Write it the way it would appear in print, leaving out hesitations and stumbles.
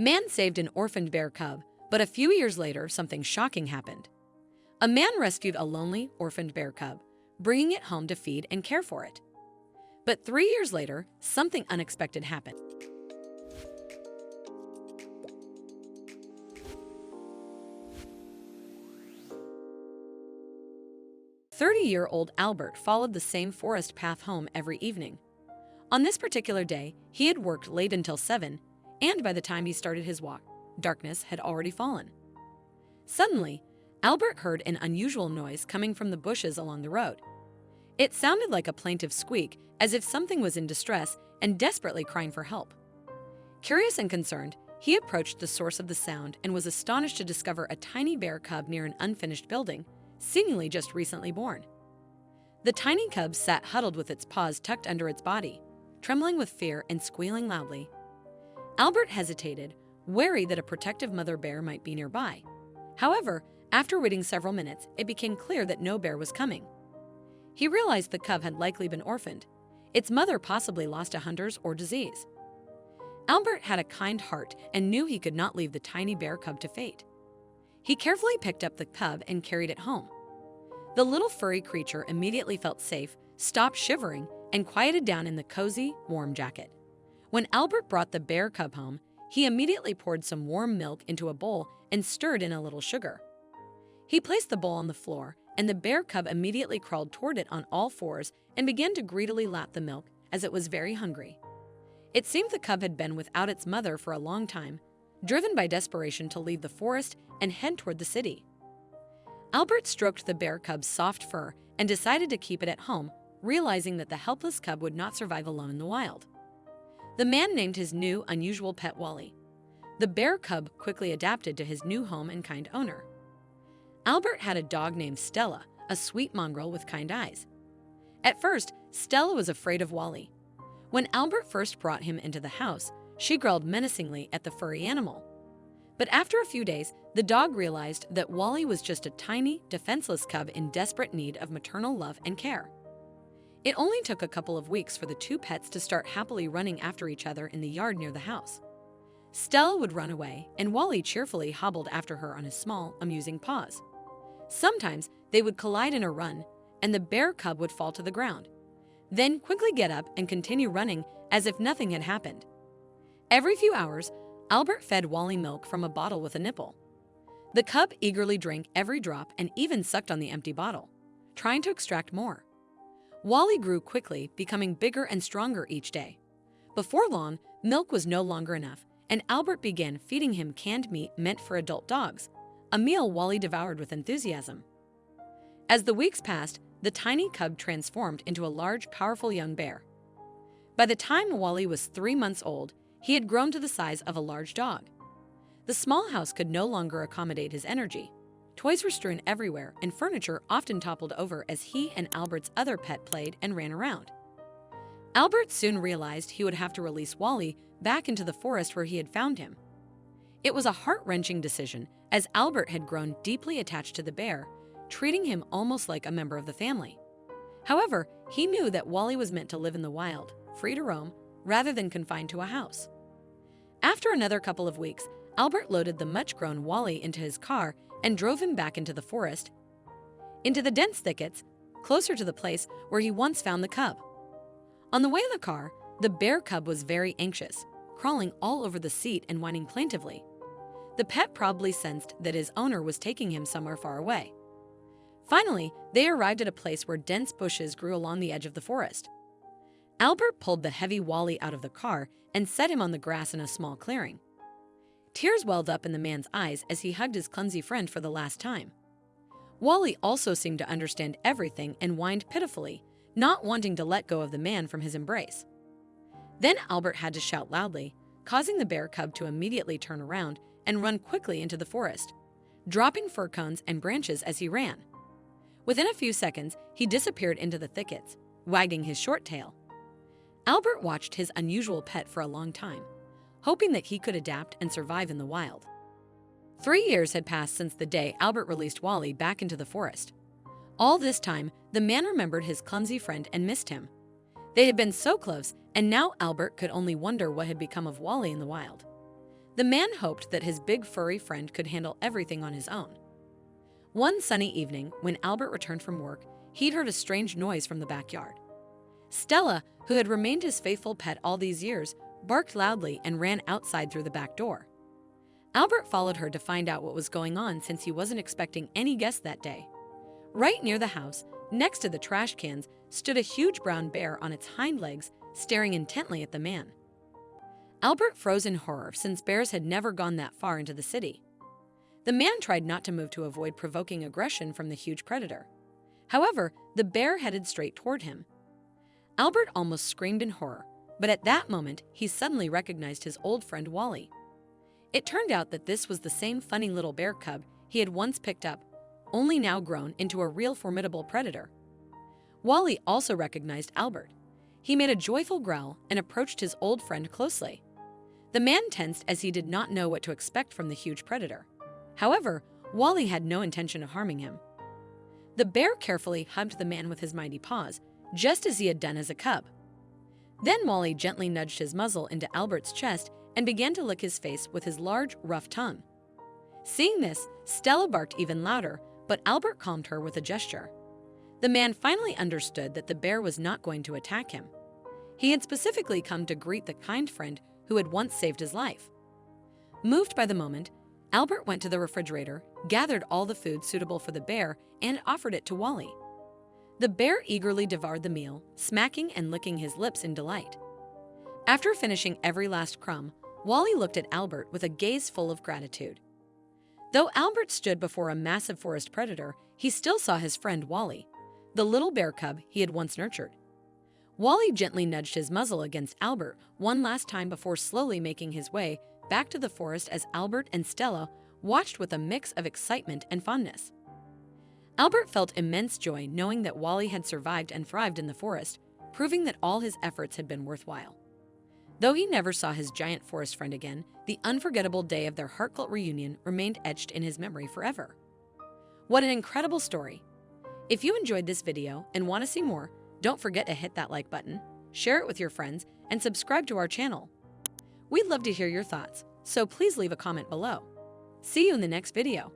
Man saved an orphaned bear cub, but a few years later, something shocking happened. A man rescued a lonely, orphaned bear cub, bringing it home to feed and care for it. But 3 years later, something unexpected happened. 30-year-old Albert followed the same forest path home every evening. On this particular day, he had worked late until 7, and by the time he started his walk, darkness had already fallen. Suddenly, Albert heard an unusual noise coming from the bushes along the road. It sounded like a plaintive squeak, as if something was in distress and desperately crying for help. Curious and concerned, he approached the source of the sound and was astonished to discover a tiny bear cub near an unfinished building, seemingly just recently born. The tiny cub sat huddled with its paws tucked under its body, trembling with fear and squealing loudly. Albert hesitated, wary that a protective mother bear might be nearby. However, after waiting several minutes, it became clear that no bear was coming. He realized the cub had likely been orphaned, its mother possibly lost to hunters or disease. Albert had a kind heart and knew he could not leave the tiny bear cub to fate. He carefully picked up the cub and carried it home. The little furry creature immediately felt safe, stopped shivering, and quieted down in the cozy, warm jacket. When Albert brought the bear cub home, he immediately poured some warm milk into a bowl and stirred in a little sugar. He placed the bowl on the floor, and the bear cub immediately crawled toward it on all fours and began to greedily lap the milk as it was very hungry. It seemed the cub had been without its mother for a long time, driven by desperation to leave the forest and head toward the city. Albert stroked the bear cub's soft fur and decided to keep it at home, realizing that the helpless cub would not survive alone in the wild. The man named his new, unusual pet Wally. The bear cub quickly adapted to his new home and kind owner. Albert had a dog named Stella, a sweet mongrel with kind eyes. At first, Stella was afraid of Wally. When Albert first brought him into the house, she growled menacingly at the furry animal. But after a few days, the dog realized that Wally was just a tiny, defenseless cub in desperate need of maternal love and care. It only took a couple of weeks for the two pets to start happily running after each other in the yard near the house. Stella would run away, and Wally cheerfully hobbled after her on his small, amusing paws. Sometimes they would collide in a run, and the bear cub would fall to the ground, then quickly get up and continue running as if nothing had happened. Every few hours, Albert fed Wally milk from a bottle with a nipple. The cub eagerly drank every drop and even sucked on the empty bottle, trying to extract more. Wally grew quickly, becoming bigger and stronger each day. Before long, milk was no longer enough, and Albert began feeding him canned meat meant for adult dogs, a meal Wally devoured with enthusiasm. As the weeks passed, the tiny cub transformed into a large, powerful young bear. By the time Wally was 3 months old, he had grown to the size of a large dog. The small house could no longer accommodate his energy. Toys were strewn everywhere, and furniture often toppled over as he and Albert's other pet played and ran around. Albert soon realized he would have to release Wally back into the forest where he had found him. It was a heart-wrenching decision, as Albert had grown deeply attached to the bear, treating him almost like a member of the family. However, he knew that Wally was meant to live in the wild, free to roam, rather than confined to a house. After another couple of weeks, Albert loaded the much-grown Wally into his car and drove him back into the forest, into the dense thickets, closer to the place where he once found the cub. On the way in the car, the bear cub was very anxious, crawling all over the seat and whining plaintively. The pet probably sensed that his owner was taking him somewhere far away. Finally, they arrived at a place where dense bushes grew along the edge of the forest. Albert pulled the heavy Wally out of the car and set him on the grass in a small clearing. Tears welled up in the man's eyes as he hugged his clumsy friend for the last time. Wally also seemed to understand everything and whined pitifully, not wanting to let go of the man from his embrace. Then Albert had to shout loudly, causing the bear cub to immediately turn around and run quickly into the forest, dropping fir cones and branches as he ran. Within a few seconds, he disappeared into the thickets, wagging his short tail. Albert watched his unusual pet for a long time, hoping that he could adapt and survive in the wild. 3 years had passed since the day Albert released Wally back into the forest. All this time, the man remembered his clumsy friend and missed him. They had been so close, and now Albert could only wonder what had become of Wally in the wild. The man hoped that his big furry friend could handle everything on his own. One sunny evening, when Albert returned from work, he'd heard a strange noise from the backyard. Stella, who had remained his faithful pet all these years, barked loudly and ran outside through the back door. Albert followed her to find out what was going on since he wasn't expecting any guests that day. Right near the house, next to the trash cans, stood a huge brown bear on its hind legs, staring intently at the man. Albert froze in horror since bears had never gone that far into the city. The man tried not to move to avoid provoking aggression from the huge predator. However, the bear headed straight toward him. Albert almost screamed in horror, but at that moment, he suddenly recognized his old friend Wally. It turned out that this was the same funny little bear cub he had once picked up, only now grown into a real formidable predator. Wally also recognized Albert. He made a joyful growl and approached his old friend closely. The man tensed as he did not know what to expect from the huge predator. However, Wally had no intention of harming him. The bear carefully hugged the man with his mighty paws, just as he had done as a cub. Then Wally gently nudged his muzzle into Albert's chest and began to lick his face with his large, rough tongue. Seeing this, Stella barked even louder, but Albert calmed her with a gesture. The man finally understood that the bear was not going to attack him. He had specifically come to greet the kind friend who had once saved his life. Moved by the moment, Albert went to the refrigerator, gathered all the food suitable for the bear, and offered it to Wally. The bear eagerly devoured the meal, smacking and licking his lips in delight. After finishing every last crumb, Wally looked at Albert with a gaze full of gratitude. Though Albert stood before a massive forest predator, he still saw his friend Wally, the little bear cub he had once nurtured. Wally gently nudged his muzzle against Albert one last time before slowly making his way back to the forest as Albert and Stella watched with a mix of excitement and fondness. Albert felt immense joy knowing that Wally had survived and thrived in the forest, proving that all his efforts had been worthwhile. Though he never saw his giant forest friend again, the unforgettable day of their heartfelt reunion remained etched in his memory forever. What an incredible story! If you enjoyed this video and want to see more, don't forget to hit that like button, share it with your friends, and subscribe to our channel. We'd love to hear your thoughts, so please leave a comment below. See you in the next video.